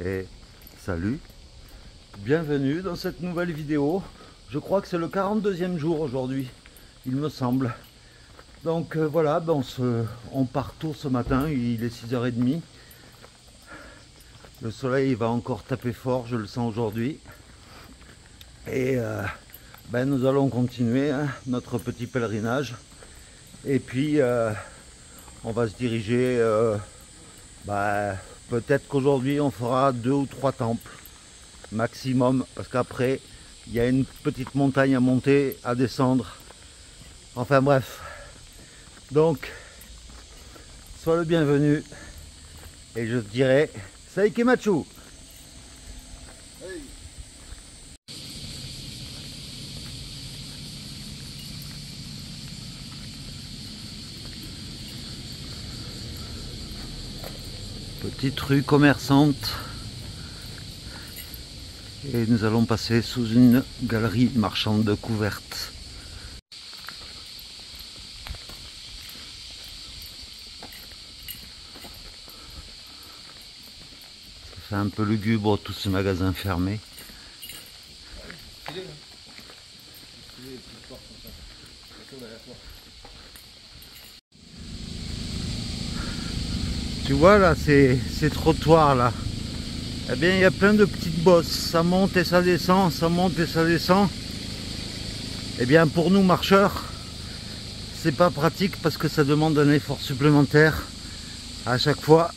Et salut, bienvenue dans cette nouvelle vidéo. Je crois que c'est le 42e jour aujourd'hui, il me semble. Donc voilà, on part tôt ce matin, il est 6h30. Le soleil va encore taper fort, je le sens aujourd'hui. Et nous allons continuer notre petit pèlerinage. Et puis on va se diriger, peut-être qu'aujourd'hui on fera 2 ou 3 temples maximum, parce qu'après il y a une petite montagne à monter, à descendre. Enfin bref, donc sois le bienvenu et je te dirai Saikemachu. Petite rue commerçante et nous allons passer sous une galerie marchande de couvertes. Ça fait un peu lugubre tous ces magasins fermés. Tu vois là, ces trottoirs là, eh bien il y a plein de petites bosses, ça monte et ça descend, ça monte et ça descend. Eh bien pour nous marcheurs, c'est pas pratique parce que ça demande un effort supplémentaire à chaque fois,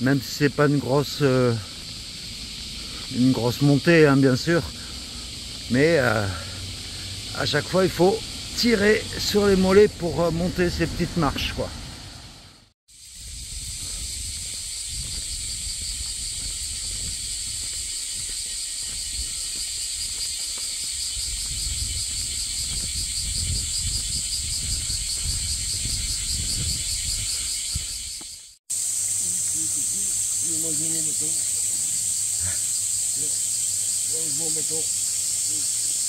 même si c'est pas une grosse montée hein, bien sûr, mais à chaque fois il faut tirer sur les mollets pour monter ces petites marches quoi.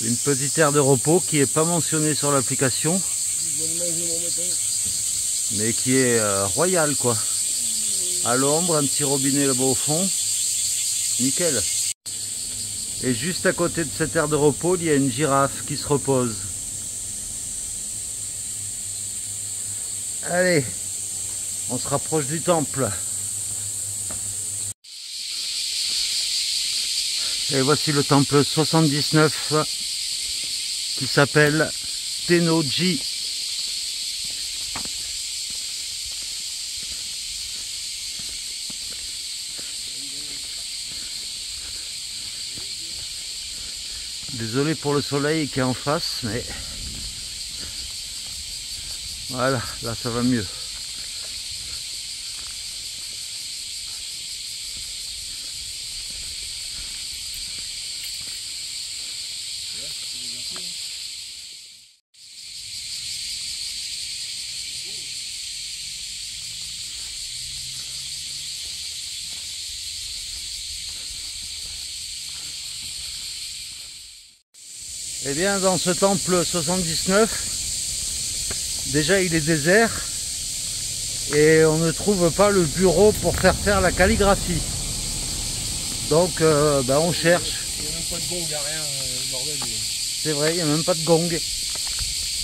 Une petite aire de repos qui n'est pas mentionnée sur l'application, mais qui est royale quoi. À l'ombre, un petit robinet là-bas au fond, nickel. Et juste à côté de cette aire de repos, il y a une girafe qui se repose. Allez, on se rapproche du temple. Et voici le temple 79 qui s'appelle Tennoji. Désolé pour le soleil qui est en face, mais voilà, là ça va mieux. Eh bien dans ce temple 79, déjà il est désert et on ne trouve pas le bureau pour faire la calligraphie. Donc on cherche. Il n'y a même pas de gong, il n'y a rien, bordel. C'est vrai, il n'y a même pas de gong.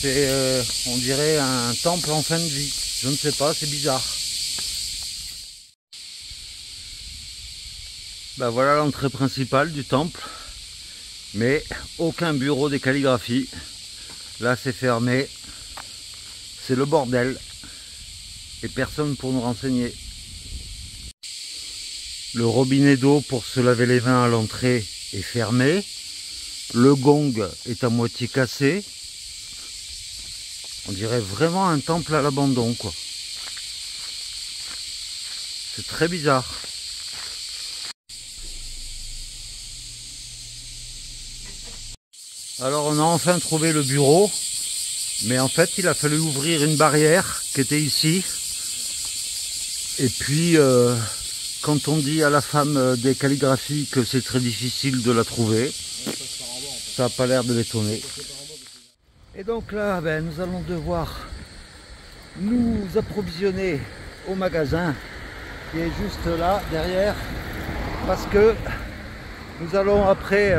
C'est on dirait un temple en fin de vie. Je ne sais pas, c'est bizarre. Voilà l'entrée principale du temple. Mais aucun bureau de calligraphie. Là c'est fermé. C'est le bordel. Et personne pour nous renseigner. Le robinet d'eau pour se laver les mains à l'entrée est fermé. Le gong est à moitié cassé. On dirait vraiment un temple à l'abandon quoi. C'est très bizarre. Alors on a enfin trouvé le bureau, mais en fait il a fallu ouvrir une barrière qui était ici. Et puis quand on dit à la femme des calligraphies que c'est très difficile de la trouver, ça n'a pas l'air de l'étonner. Et donc là nous allons devoir nous approvisionner au magasin qui est juste là derrière. parce que nous allons après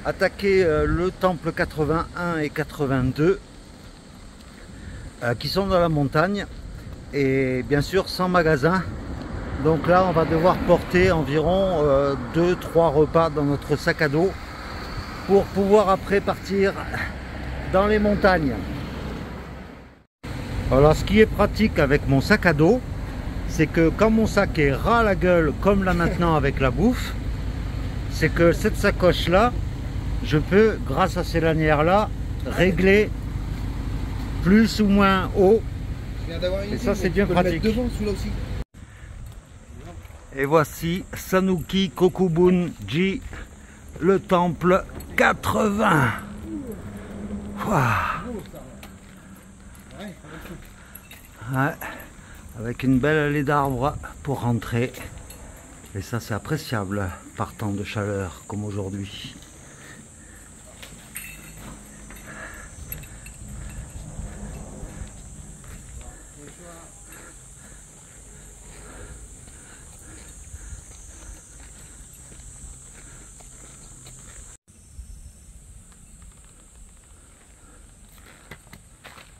attaquer le temple 81 et 82 qui sont dans la montagne et bien sûr sans magasin. Donc là on va devoir porter environ 2-3 repas dans notre sac à dos pour pouvoir après partir dans les montagnes. Alors ce qui est pratique avec mon sac à dos, c'est que quand mon sac est ras à la gueule comme là maintenant avec la bouffe, c'est que cette sacoche là, je peux grâce à ces lanières là régler plus ou moins haut, et ça c'est bien pratique. Et voici Sanuki Kokubun-ji, le temple 80. Wow. Ouais, avec une belle allée d'arbres pour rentrer. Et ça c'est appréciable par temps de chaleur comme aujourd'hui.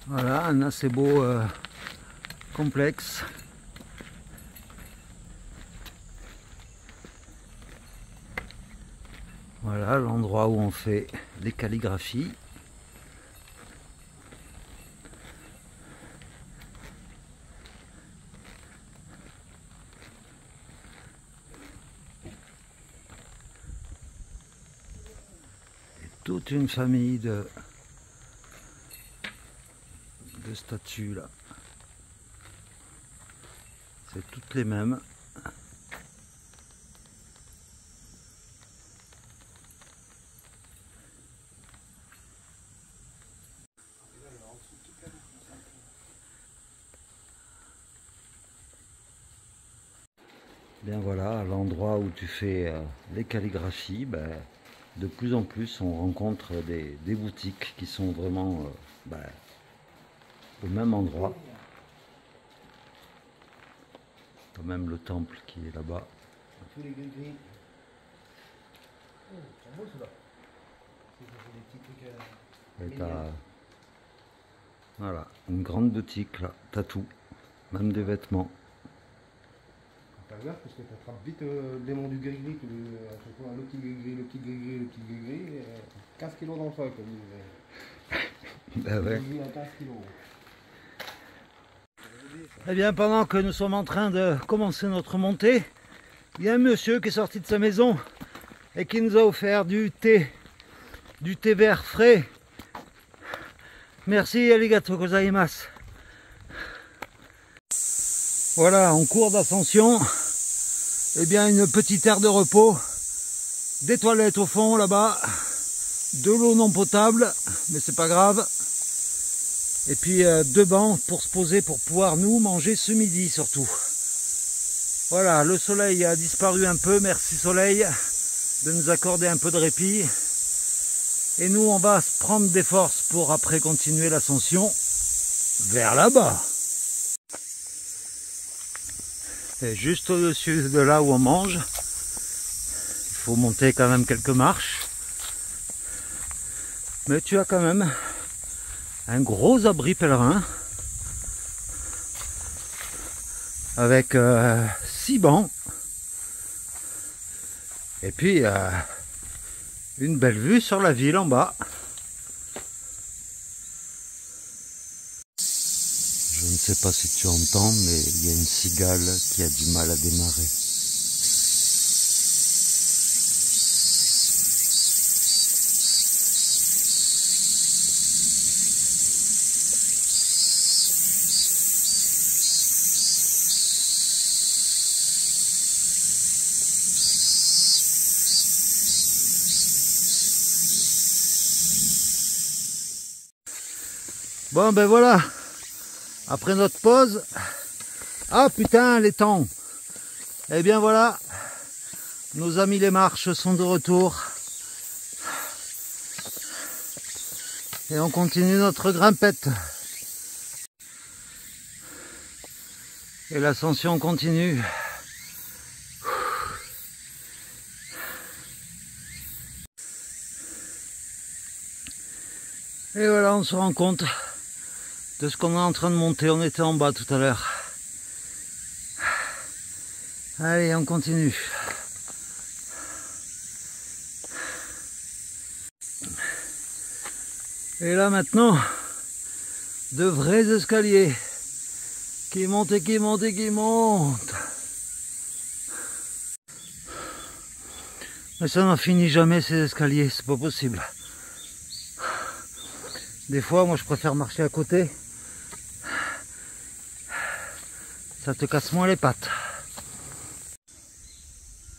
Voilà, un assez beau complexe. Voilà l'endroit où on fait les calligraphies. Et toute une famille de statues là. C'est toutes les mêmes. Bien voilà, à l'endroit où tu fais les calligraphies, ben, de plus en plus on rencontre des boutiques qui sont vraiment au même endroit. T'as même le temple qui est là-bas. Tous les gris-gris. Oh, c'est beau ceux-là. C'est des petits trucs voilà, une grande boutique là, t'as tout, même des vêtements. Fais gaffe parce que tu attrapes vite le démon du gris-gris, à chaque fois le petit gris-gris, le petit gris-gris, le petit gris-gris, 15 kilos dans le sac. Ben ouais. 15 kilos. Eh bien, pendant que nous sommes en train de commencer notre montée, il y a un monsieur qui est sorti de sa maison et qui nous a offert du thé vert frais. Merci, arigato gozaimasu. Voilà, en cours d'ascension, eh bien une petite aire de repos, des toilettes au fond là-bas, de l'eau non potable, mais c'est pas grave. Et puis 2 bancs pour se poser pour pouvoir nous manger ce midi surtout. Voilà, le soleil a disparu un peu, merci soleil de nous accorder un peu de répit. Et nous on va se prendre des forces pour après continuer l'ascension vers là-bas. Et juste au-dessus de là où on mange, il faut monter quand même quelques marches. Mais tu as quand même un gros abri pèlerin avec 6 bancs et puis une belle vue sur la ville en bas. Je ne sais pas si tu entends, mais il y a une cigale qui a du mal à démarrer. Bon ben voilà, après notre pause, ah putain les temps, et bien voilà, nos amis les marches sont de retour, et on continue notre grimpette, et l'ascension continue. Et voilà, on se rend compte de ce qu'on est en train de monter. On était en bas tout à l'heure. Allez, on continue. Et là maintenant, de vrais escaliers qui montent et qui montent et qui montent. Mais ça n'en finit jamais ces escaliers, c'est pas possible. Des fois, moi je préfère marcher à côté. Ça te casse moins les pattes.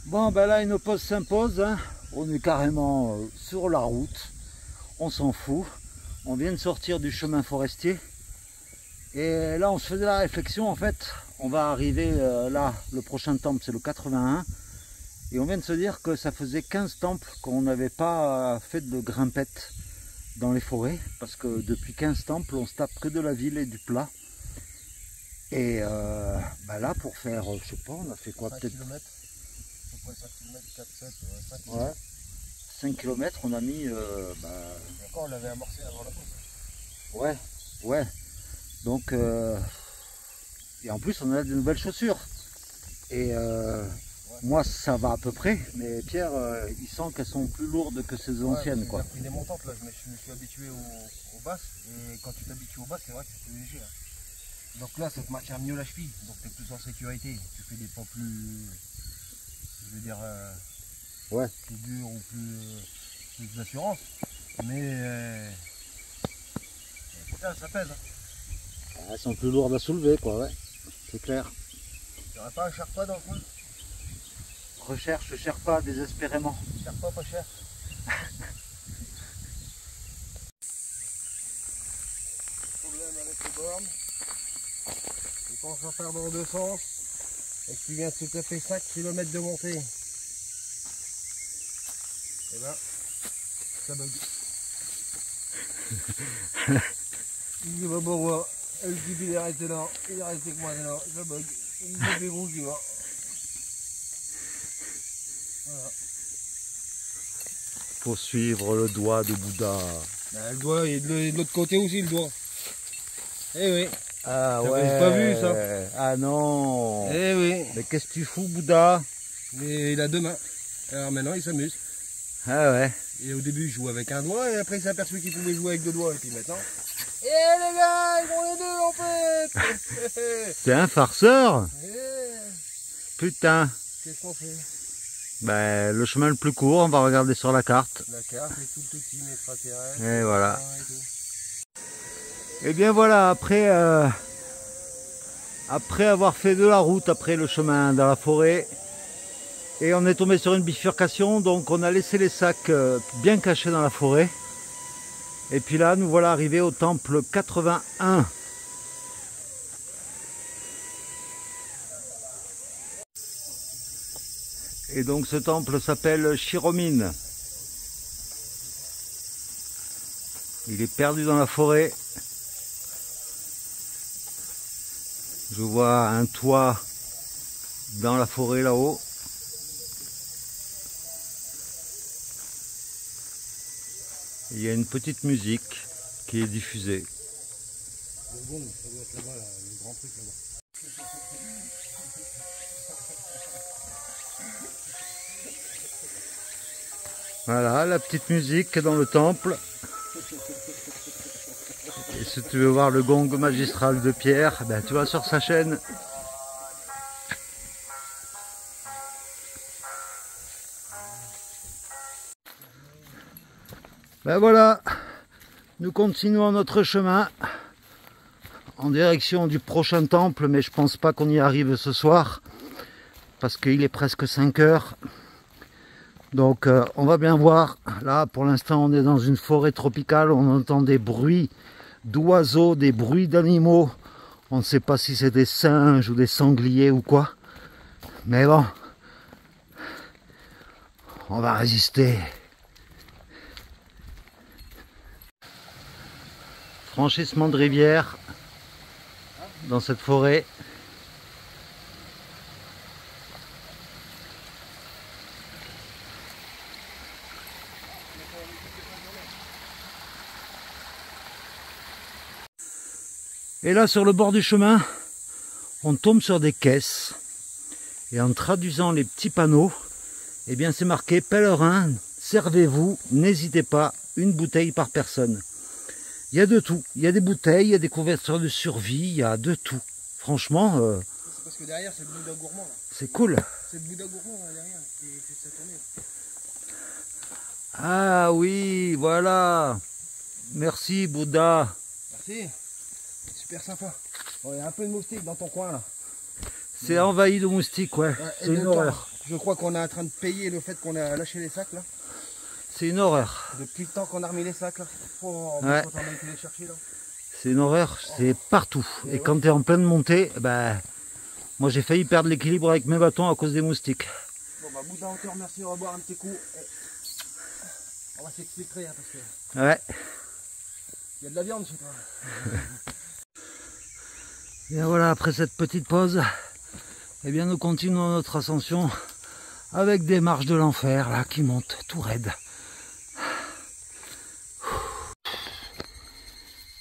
Bon, ben là, une pause s'impose. Hein. On est carrément sur la route. On s'en fout. On vient de sortir du chemin forestier. Et là, on se faisait la réflexion, en fait. On va arriver là, le prochain temple, c'est le 81. Et on vient de se dire que ça faisait 15 temples qu'on n'avait pas fait de grimpette dans les forêts. Parce que depuis 15 temples, on se tape que de la ville et du plat. Et bah là, pour faire, je sais pas, on a fait quoi, peut-être 5 km. 5 km, 4, 7, 5 km. Ouais. 5 km, on a mis... Et encore, on l'avait amorcé avant la pause. Ouais, ouais. Donc, et en plus, on a de nouvelles chaussures. Et moi, ça va à peu près. Mais Pierre, il sent qu'elles sont plus lourdes que ses anciennes, quoi. J'ai pris des montantes, là. Je me suis habitué aux basses. Et quand tu t'habitues aux basses, c'est vrai que c'est plus léger. Hein. Donc là, ça te maintient mieux la cheville. Donc tu es plus en sécurité. Tu fais des pas plus... Je veux dire... Ouais. Plus dur ou plus d'assurance. Mais putain, ça pèse. Hein. Elles sont plus lourdes à soulever, quoi, ouais. C'est clair. Tu n'aurais pas un Sherpa dans le coin? Recherche Sherpa désespérément. Sherpa pas cher. Problème avec les bornes. Et quand on va faire dans les deux sens, et que tu viens de te taper 5 km de montée, et ben, ça bug. Il va pas voir. Le type il est resté là, il est resté que moi là, ça bug. Il me fait gros qui va. Voilà. Faut suivre le doigt de Bouddha. Ben, le doigt, il est de l'autre côté aussi le doigt. Eh oui. Ah T'avais ouais. pas vu ça? Ah non. Eh oui. Mais qu'est-ce que tu fous, Bouddha? Mais il a deux mains. Alors maintenant il s'amuse. Ah ouais. Et au début il joue avec un doigt et après il s'est aperçu qu'il pouvait jouer avec deux doigts. Et puis maintenant. Eh les gars, ils ont les deux en fait. T'es un farceur? Eh, Putain. qu'est-ce qu'on fait? Ben, le chemin le plus court, on va regarder sur la carte. La carte et tout le petit extraterrestre. Et voilà. Et tout. Et bien voilà, après avoir fait de la route, après le chemin dans la forêt, et on est tombé sur une bifurcation, donc on a laissé les sacs bien cachés dans la forêt. Et puis là, nous voilà arrivés au temple 81. Et donc ce temple s'appelle Shiromine. Il est perdu dans la forêt. Je vois un toit dans la forêt là-haut. Il y a une petite musique qui est diffusée. Le gong, ça doit être là-bas, là, le grand truc là-bas. Voilà, la petite musique dans le temple. Et si tu veux voir le gong magistral de Pierre, ben tu vas sur sa chaîne. Ben voilà, nous continuons notre chemin en direction du prochain temple, mais je pense pas qu'on y arrive ce soir parce qu'il est presque 5 heures. Donc on va bien voir. Là pour l'instant on est dans une forêt tropicale, on entend des bruits d'oiseaux, des bruits d'animaux. On ne sait pas si c'est des singes ou des sangliers ou quoi. Mais bon, on va résister. Franchissement de rivière dans cette forêt. Et là, sur le bord du chemin, on tombe sur des caisses. Et en traduisant les petits panneaux, eh bien c'est marqué pèlerin, servez-vous, n'hésitez pas, une bouteille par personne. Il y a de tout. Il y a des bouteilles, il y a des couvertures de survie, il y a de tout. Franchement, c'est parce que derrière c'est le Bouddha gourmand là. C'est cool. C'est le Bouddha gourmand là, derrière qui fait sa tournée. Ah oui, voilà. Merci Bouddha. Merci. Super sympa. Bon, il y a un peu de moustique dans ton coin là. C'est envahi de moustiques, ouais. C'est une horreur. Je crois qu'on est en train de payer le fait qu'on a lâché les sacs là. C'est une horreur. Depuis le temps qu'on a remis les sacs là. Oh, ouais. Quand on a été les chercher là. C'est une horreur, c'est partout. Et quand tu es en pleine montée, ben, moi j'ai failli perdre l'équilibre avec mes bâtons à cause des moustiques. Bon bah Bouddha, on te remercie, on va boire un petit coup. On va s'expliquer hein, parce que... Ouais. Il y a de la viande chez toi. Et voilà, après cette petite pause, eh bien nous continuons notre ascension avec des marches de l'enfer là qui montent tout raide.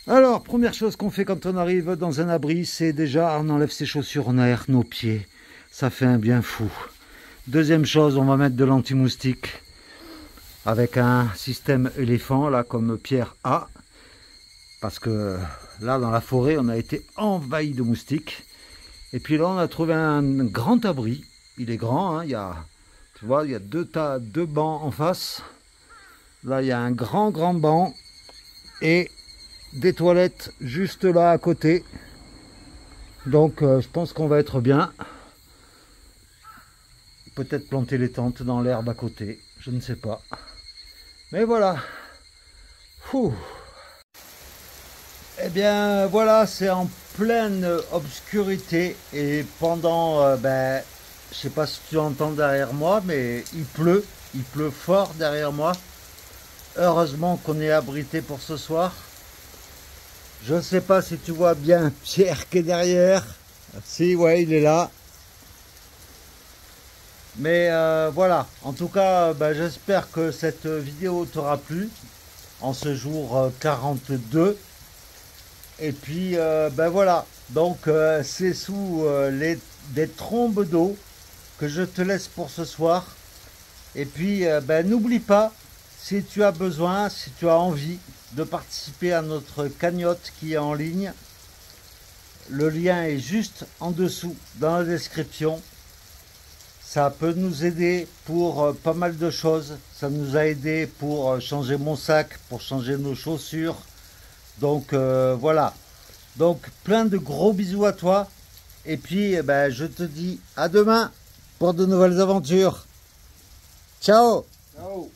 Alors, première chose qu'on fait quand on arrive dans un abri, c'est déjà on enlève ses chaussures en air, nos pieds. Ça fait un bien fou. Deuxième chose, on va mettre de l'anti-moustique avec un système éléphant là comme Pierre A. Parce que là dans la forêt on a été envahi de moustiques. Et puis là on a trouvé un grand abri. Il est grand, hein, tu vois, il y a deux bancs en face. Là il y a un grand banc et des toilettes juste là à côté. Donc je pense qu'on va être bien. Peut-être planter les tentes dans l'herbe à côté, je ne sais pas. Mais voilà. Ouh. Eh bien voilà, c'est en pleine obscurité et pendant, je sais pas si tu entends derrière moi, mais il pleut fort derrière moi. Heureusement qu'on est abrité pour ce soir. Je ne sais pas si tu vois bien Pierre qui est derrière. Si, ouais, il est là. Mais voilà, en tout cas, j'espère que cette vidéo t'aura plu en ce jour 42. Et puis voilà, donc c'est sous des trombes d'eau que je te laisse pour ce soir. Et puis n'oublie pas, si tu as besoin, si tu as envie de participer à notre cagnotte qui est en ligne, le lien est juste en dessous dans la description. Ça peut nous aider pour pas mal de choses. Ça nous a aidé pour changer mon sac, pour changer nos chaussures. Donc voilà. Donc plein de gros bisous à toi. Et puis je te dis à demain pour de nouvelles aventures. Ciao. Ciao.